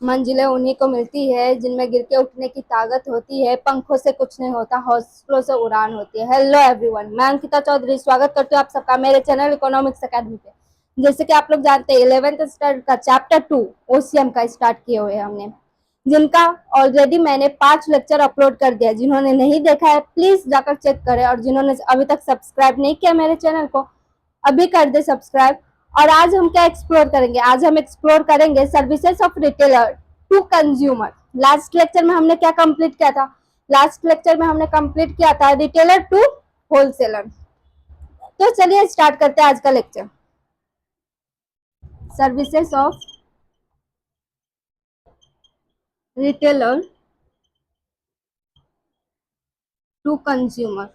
मंजिलें उन्हीं को मिलती है जिनमें गिर के उठने की ताकत होती है। पंखों से कुछ नहीं होता, हौसलों से उड़ान होती है। हेलो एवरीवन, मैं अंकिता चौधरी स्वागत करती हूँ आप सबका मेरे चैनल इकोनॉमिक्स एकेडमी पे। जैसे कि आप लोग जानते हैं 11th स्टैंडर्ड का चैप्टर 2 ओसीएम का स्टार्ट किए हुए हैं हमने, जिनका ऑलरेडी मैंने 5 लेक्चर अपलोड कर दिया। जिन्होंने नहीं देखा है प्लीज जाकर चेक करें, और जिन्होंने अभी तक सब्सक्राइब नहीं किया मेरे चैनल को अभी कर दे सब्सक्राइब। और आज हम क्या एक्सप्लोर करेंगे? आज हम एक्सप्लोर करेंगे services of retailer to consumer. Last lecture में हमने क्या कंप्लीट किया था? लास्ट लेक्चर में हमने कंप्लीट किया था रिटेलर टू होलसेलर। तो चलिए स्टार्ट करते हैं आज का lecture. Services of retailer to consumer.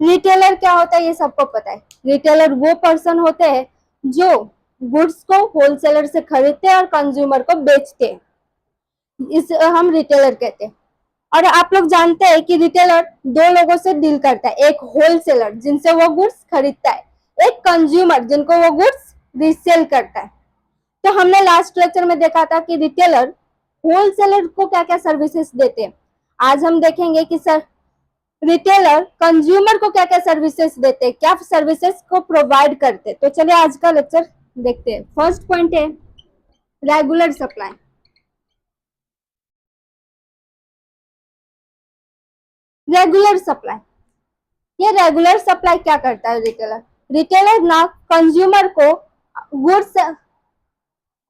Retailer क्या होता है ये सबको पता है। रिटेलर वो पर्सन होते हैं जो गुड्स को होलसेलर से खरीदते हैं और कंज्यूमर को बेचते हैं, इस हम रिटेलर कहते हैं। और आप लोग जानते हैं कि रिटेलर दो लोगों से डील करता है, एक होलसेलर जिनसे वो गुड्स खरीदता है, एक कंज्यूमर जिनको वो गुड्स रीसेल करता है। तो हमने लास्ट लेक्चर में देखा था कि रिटेलर होलसेलर को क्या क्या सर्विसेज देते हैं। आज हम देखेंगे कि सर रिटेलर कंज्यूमर को क्या क्या सर्विसेज देते हैं, क्या सर्विसेज को प्रोवाइड करते हैं। तो चलिए आज का लेक्चर देखते हैं। फर्स्ट पॉइंट है रेगुलर सप्लाई। रेगुलर सप्लाई, ये रेगुलर सप्लाई क्या करता है? रिटेलर रिटेलर ना कंज्यूमर को गुड्स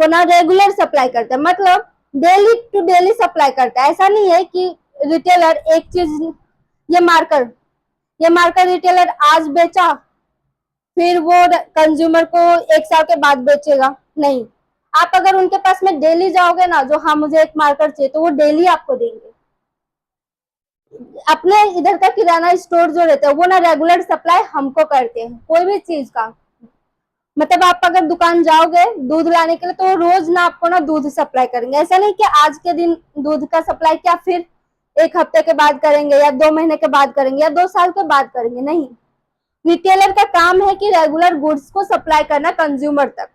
को ना रेगुलर सप्लाई करता है, मतलब डेली टू डेली सप्लाई करता है। ऐसा नहीं है कि रिटेलर एक चीज, ये मार्कर रिटेलर आज बेचा फिर वो कंज्यूमर को 1 साल के बाद बेचेगा, नहीं। आप अगर उनके पास में डेली जाओगे ना, जो हाँ मुझे एक मार्कर चाहिए, तो वो डेली आपको देंगे। अपने इधर का किराना स्टोर जो रहता है वो ना रेगुलर सप्लाई हमको करते हैं कोई भी चीज का। मतलब आप अगर दुकान जाओगे दूध लाने के लिए, तो रोज ना आपको ना दूध सप्लाई करेंगे। ऐसा नहीं कि आज के दिन दूध का सप्लाई क्या फिर 1 हफ्ते के बाद करेंगे या 2 महीने के बाद करेंगे या 2 साल के बाद करेंगे, नहीं। रिटेलर का काम है कि रेगुलर गुड्स को सप्लाई करना कंज्यूमर तक।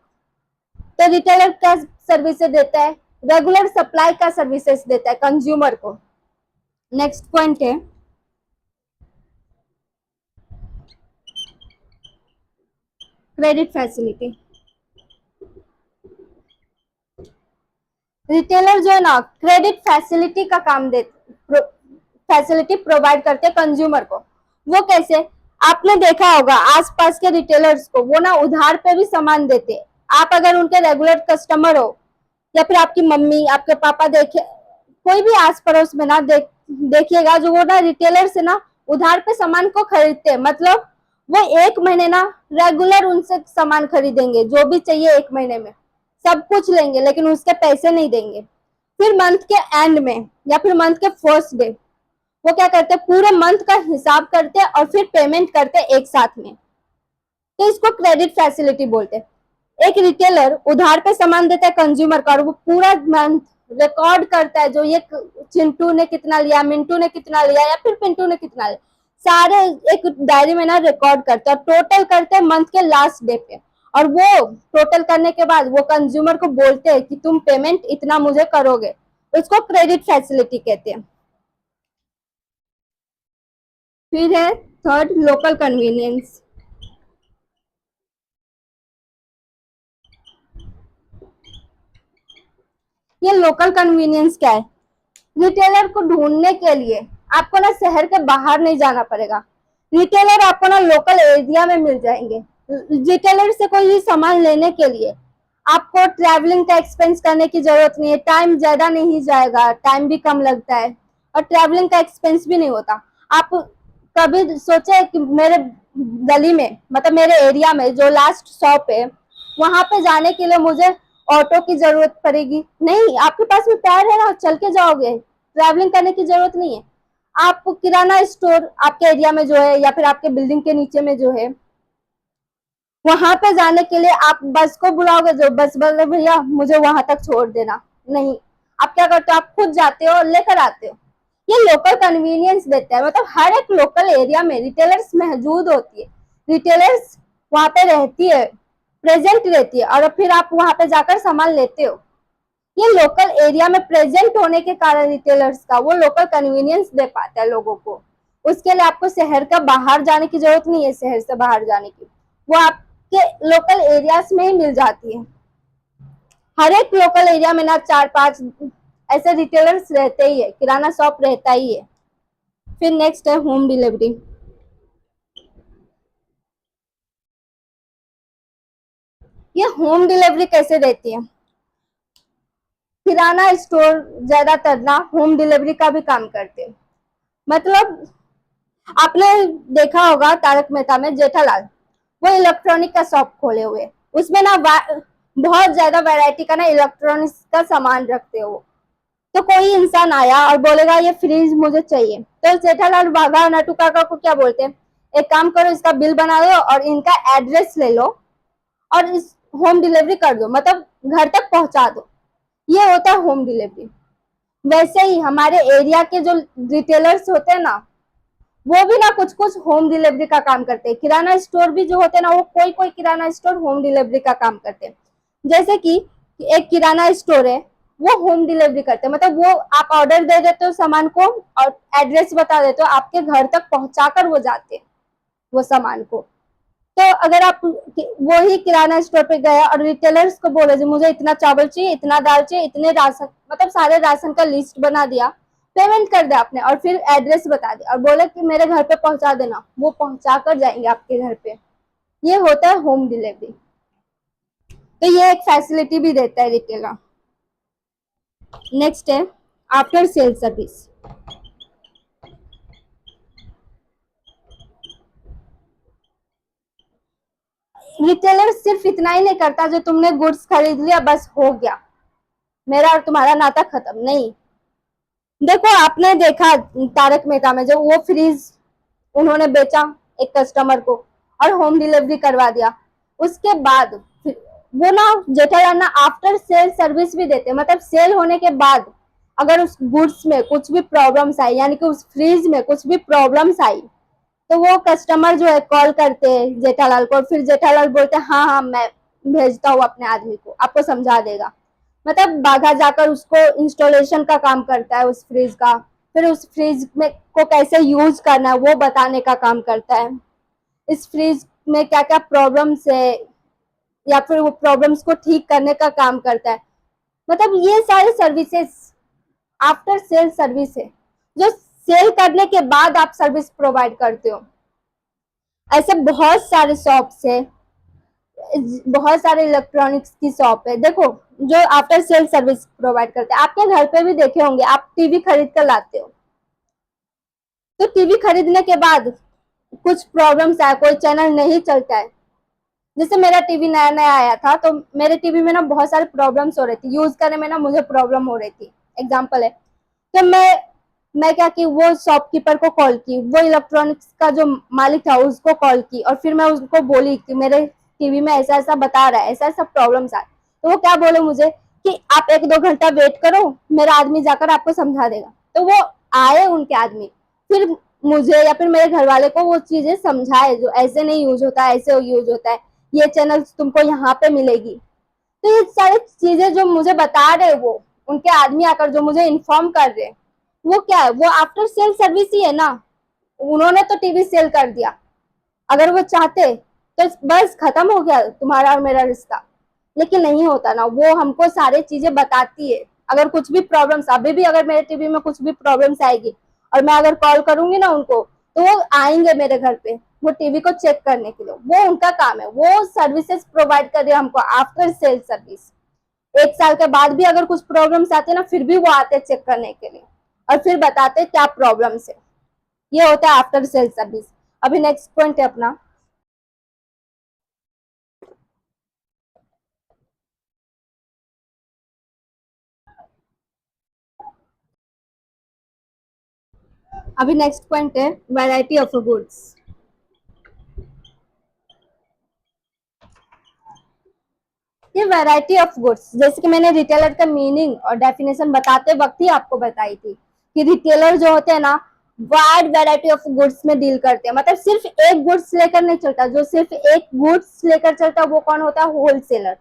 तो रिटेलर क्या सर्विसेज देता है? रेगुलर सप्लाई का सर्विसेज देता है कंज्यूमर को। नेक्स्ट पॉइंट है क्रेडिट फैसिलिटी। रिटेलर जो है ना क्रेडिट फैसिलिटी का काम देते, फैसिलिटी प्रोवाइड करते हैं कंज्यूमर को। वो कैसे? आपने देखा होगा आसपास के रिटेलर्स को, वो ना उधार पे भी सामान देते हैं। आप अगर उनके रेगुलर कस्टमर हो या फिर आपकी मम्मी आपके पापा देखे, कोई भी आस पड़ोस में ना देखिएगा जो वो ना रिटेलर से ना उधार पे सामान को खरीदते हैं। मतलब वो 1 महीने ना रेगुलर उनसे सामान खरीदेंगे, जो भी चाहिए 1 महीने में सब कुछ लेंगे, लेकिन उसके पैसे नहीं देंगे। फिर मंथ के एंड में या फिर मंथ के फर्स्ट डे वो क्या करते हैं, पूरे मंथ का हिसाब करते हैं और फिर पेमेंट करते हैं एक साथ में। तो इसको क्रेडिट फैसिलिटी बोलते हैं। एक रिटेलर उधार पे सामान देता है कंज्यूमर का, और वो पूरा मंथ रिकॉर्ड करता है जो ये चिंटू ने कितना लिया, मिंटू ने कितना लिया या फिर पिंटू ने कितना लिया, सारे एक डायरी में ना रिकॉर्ड करते हैं, टोटल करते हैं मंथ के लास्ट डे पे। और वो टोटल करने के बाद वो कंज्यूमर को बोलते हैं कि तुम पेमेंट इतना मुझे करोगे। इसको क्रेडिट फैसिलिटी कहते हैं। फिर है थर्ड लोकल कन्वीनियंस। ये लोकल कन्वीनियंस क्या है? रिटेलर को ढूंढने के लिए आपको ना शहर के बाहर नहीं जाना पड़ेगा। रिटेलर आपको ना लोकल एरिया में मिल जाएंगे। रिटेलर से कोई भी सामान लेने के लिए आपको ट्रैवलिंग का एक्सपेंस करने की जरूरत नहीं है। टाइम ज्यादा नहीं जाएगा, टाइम भी कम लगता है और ट्रैवलिंग का एक्सपेंस भी नहीं होता। आप कभी सोचे कि मेरे गली में, मतलब मेरे एरिया में जो लास्ट शॉप है, वहां पे जाने के लिए मुझे ऑटो की जरूरत पड़ेगी? नहीं, आपके पास में पैर है ना, चल के जाओगे, ट्रैवलिंग करने की जरूरत नहीं है। आप किराना स्टोर आपके एरिया में जो है या फिर आपके बिल्डिंग के नीचे में जो है, वहां पे जाने के लिए आप बस को बुलाओगे, जो बस वाले भैया मुझे वहां तक छोड़ देना, नहीं। आप क्या करते हो, आप खुद जाते हो और लेकर आते हो। ये लोकल कन्वीनियंस देता है, मतलब हर एक लोकल एरिया में रिटेलर्स मौजूद होती है, रिटेलर्स वहां पे रहती है। प्रेजेंट रहती है और फिर आप वहां पे जाकर सामान लेते हो। ये लोकल एरिया में प्रेजेंट होने के कारण रिटेलर्स का वो लोकल कन्वीनियंस दे पाता है लोगों को। उसके लिए आपको शहर का बाहर जाने की जरूरत नहीं है, शहर से बाहर जाने की, वो आपके लोकल एरियाज में ही मिल जाती है। हर एक लोकल एरिया में ना 4-5 ऐसे रिटेलर्स रहते ही है, किराना शॉप रहता ही है। फिर नेक्स्ट है होम डिलीवरी। ये होम डिलीवरी कैसे रहती है? किराना स्टोर ज्यादातर ना होम डिलीवरी का भी काम करते हैं। मतलब आपने देखा होगा तारक मेहता में जेठालाल, वो इलेक्ट्रॉनिक का शॉप खोले हुए, उसमें ना बहुत ज्यादा वैरायटी का ना इलेक्ट्रॉनिक्स का सामान रखते हो। तो कोई इंसान आया और बोलेगा ये फ्रिज मुझे चाहिए, तो जेठालाल बाघा नटू काका को क्या बोलते हैं, एक काम करो, इसका बिल बना दो और इनका एड्रेस ले लो और इस होम डिलीवरी कर दो, मतलब घर तक पहुंचा दो। ये होता है होम डिलीवरी। वैसे ही हमारे एरिया के जो रिटेलर्स होते हैं ना, वो भी ना कुछ कुछ होम डिलीवरी का काम करते हैं। किराना स्टोर भी जो होते हैं ना, वो कोई कोई किराना स्टोर होम डिलीवरी का काम करते हैं। जैसे कि एक किराना स्टोर है, वो होम डिलीवरी करते हैं, मतलब वो आप ऑर्डर दे देते हो सामान को और एड्रेस बता देते हो, आपके घर तक पहुंचाकर वो जाते हैं वो सामान को। तो अगर आप वो ही किराना स्टोर पे गया और रिटेलर्स को बोले जी मुझे इतना चावल चाहिए, इतना दाल चाहिए, इतने राशन, मतलब सारे राशन का लिस्ट बना दिया, पेमेंट कर दिया आपने और फिर एड्रेस बता दिया और बोले कि मेरे घर पे पहुंचा देना, वो पहुंचा कर जाएंगे आपके घर पे। ये होता है होम डिलीवरी। तो ये एक फैसिलिटी भी देता है रिटेलर। नेक्स्ट है आफ्टर सेल सर्विस। रिटेलर सिर्फ इतना ही नहीं करता जो तुमने गुड्स खरीद लिया बस हो गया, मेरा और तुम्हारा नाता खत्म नहीं। देखो आपने देखा तारक मेहता में जो वो फ्रिज उन्होंने बेचा एक कस्टमर को और होम डिलीवरी करवा दिया, उसके बाद वो ना जेठालाल ना आफ्टर सेल सर्विस भी देते, मतलब सेल होने के बाद अगर उस गुड्स में कुछ भी प्रॉब्लम्स आई, यानी कि उस फ्रिज में कुछ भी प्रॉब्लम्स आई, तो वो कस्टमर जो है कॉल करते हैं जेठालाल को, फिर जेठालाल बोलते हैं हाँ हाँ मैं भेजता हूँ अपने आदमी को, आपको समझा देगा। मतलब बाघा जाकर उसको इंस्टॉलेशन का काम करता है उस फ्रिज का, फिर उस फ्रिज में को कैसे यूज करना है वो बताने का काम करता है। इस फ्रिज में क्या क्या प्रॉब्लम्स है या फिर वो प्रॉब्लम्स को ठीक करने का काम करता है। मतलब ये सारे सर्विसेज आफ्टर सेल सर्विस है, जो सेल करने के बाद आप सर्विस प्रोवाइड करते हो। ऐसे बहुत सारे शॉप्स है, बहुत सारे इलेक्ट्रॉनिक्स की शॉप है देखो, जो आफ्टर सेल सर्विस प्रोवाइड करते हैं। आपके घर पे भी देखे होंगे, आप टीवी खरीद कर लाते हो, तो टीवी खरीदने के बाद कुछ प्रॉब्लम्स आया, कोई चैनल नहीं चलता है। जैसे मेरा टीवी नया नया आया था, तो मेरे टीवी में ना बहुत सारे प्रॉब्लम्स हो रही थी, यूज करने में ना मुझे प्रॉब्लम हो रही थी, एग्जाम्पल है। तो मैं क्या की, वो शॉपकीपर को कॉल की, वो इलेक्ट्रॉनिक्स का जो मालिक था उसको कॉल की और फिर मैं उसको बोली कि मेरे टीवी में ऐसा ऐसा बता रहा है, ऐसा ऐसा प्रॉब्लम्स आए। तो वो क्या बोले मुझे कि आप 1-2 घंटा वेट करो, मेरा आदमी जाकर आपको समझा देगा। तो वो आए उनके आदमी, फिर मुझे या फिर मेरे घर वाले को वो चीजें समझाए, जो ऐसे नहीं यूज होता है, ऐसे यूज होता है, ये चैनल तुमको यहाँ पे मिलेगी। तो ये सारी चीजें जो मुझे बता रहे, वो उनके आदमी आकर जो मुझे इन्फॉर्म कर रहे, वो क्या है, वो आफ्टर सेल सर्विस ही है ना। उन्होंने तो टीवी सेल कर दिया, अगर वो चाहते तो बस खत्म हो गया तुम्हारा और मेरा रिश्ता, लेकिन नहीं होता ना, वो हमको सारी चीजें बताती है। अगर कुछ भी प्रॉब्लम्स, अभी भी अगर मेरे टीवी में कुछ भी प्रॉब्लम्स आएगी और मैं अगर कॉल करूंगी ना उनको, तो वो आएंगे मेरे घर पे वो टीवी को चेक करने के लिए, वो उनका काम है, वो सर्विसेज प्रोवाइड कर रहे हमको आफ्टर सेल सर्विस। 1 साल के बाद भी अगर कुछ प्रॉब्लम्स आते ना, फिर भी वो आते चेक करने के लिए और फिर बताते क्या प्रॉब्लम्स है। ये होता है आफ्टर सेल सर्विस। अभी नेक्स्ट पॉइंट है अपना, अभी नेक्स्ट पॉइंट है वैरायटी ऑफ गुड्स। ये वैरायटी ऑफ गुड्स, जैसे कि मैंने रिटेलर का मीनिंग और डेफिनेशन बताते वक्त ही आपको बताई थी कि रिटेलर जो होते हैं ना, वाइड वैरायटी ऑफ गुड्स में डील करते हैं, मतलब सिर्फ एक गुड्स लेकर नहीं चलता, जो सिर्फ एक गुड्स लेकर चलता है वो कौन होता है, होलसेलर।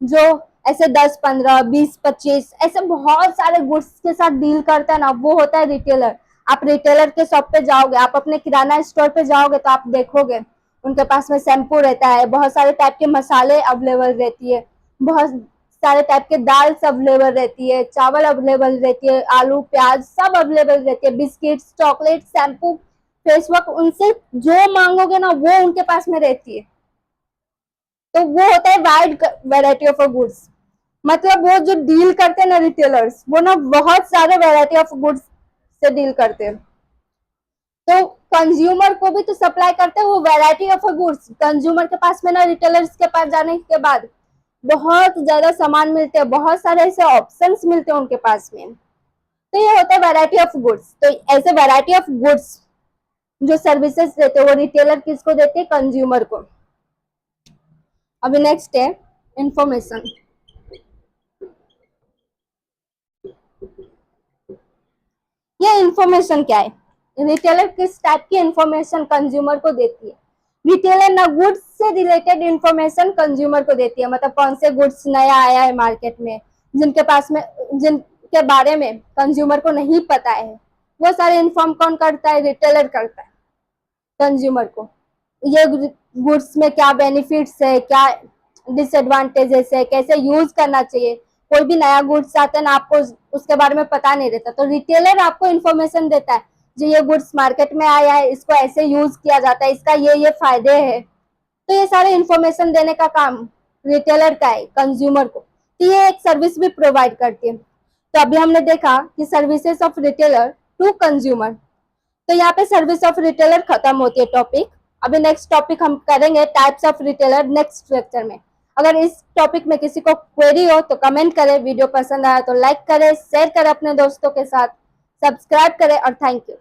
जो ऐसे 10, 15, 20, 25 ऐसे बहुत सारे गुड्स के साथ डील करता है ना, वो होता है रिटेलर। आप रिटेलर के शॉप पे जाओगे, आप अपने किराना स्टोर पे जाओगे तो आप देखोगे उनके पास में शैम्पू रहता है, बहुत सारे टाइप के मसाले अवेलेबल रहती है, बहुत सारे टाइप के दाल अवेलेबल रहती है, चावल अवेलेबल रहती है, आलू प्याज सब अवेलेबल रहती है, biscuits, chocolate, shampoo, face wash, उनसे जो मांगोगे ना वो उनके पास में रहती है। तो वो होता है वाइड वैरायटी ऑफ गुड्स, मतलब वो जो डील करते हैं ना रिटेलर्स, वो ना बहुत सारे वैरायटी ऑफ गुड्स से डील करते हैं। तो कंज्यूमर को भी तो सप्लाई करते हैं वो वैरायटी ऑफ गुड्स। कंज्यूमर के पास में ना रिटेलर्स के पास जाने के बाद बहुत ज्यादा सामान मिलते हैं, बहुत सारे ऐसे ऑप्शंस मिलते हैं उनके पास में। तो ये होता है वैरायटी ऑफ गुड्स। तो ऐसे वैरायटी ऑफ गुड्स जो सर्विसेज देते हैं वो रिटेलर किसको देते हैं, कंज्यूमर को। अभी नेक्स्ट है इंफॉर्मेशन। ये इंफॉर्मेशन क्या है, रिटेलर किस टाइप की इंफॉर्मेशन कंज्यूमर को देती है। रिटेलर ना गुड्स से रिलेटेड इंफॉर्मेशन कंज्यूमर को देती है, मतलब कौन से गुड्स नया आया है मार्केट में, जिनके पास में, जिनके बारे में कंज्यूमर को नहीं पता है, वो सारे इन्फॉर्म कौन करता है, रिटेलर करता है कंज्यूमर को। ये गुड्स में क्या बेनिफिट्स है, क्या डिसएडवांटेजेस है, कैसे यूज करना चाहिए। कोई भी नया गुड्स आता है ना, आपको उसके बारे में पता नहीं रहता, तो रिटेलर आपको इन्फॉर्मेशन देता है, जो ये गुड्स मार्केट में आया है, इसको ऐसे यूज किया जाता है, इसका ये फायदे है। तो ये सारे इन्फॉर्मेशन देने का काम रिटेलर का है कंज्यूमर को। तो ये एक सर्विस भी प्रोवाइड करती है। तो अभी हमने देखा कि services of retailer to consumer. तो यहाँ पे सर्विस ऑफ रिटेलर खत्म होती है टॉपिक। अभी नेक्स्ट टॉपिक हम करेंगे types of retailer next lecture में। अगर इस टॉपिक में किसी को क्वेरी हो तो कमेंट करें, वीडियो पसंद आया तो लाइक करें, शेयर करें अपने दोस्तों के साथ, सब्सक्राइब करें और थैंक यू।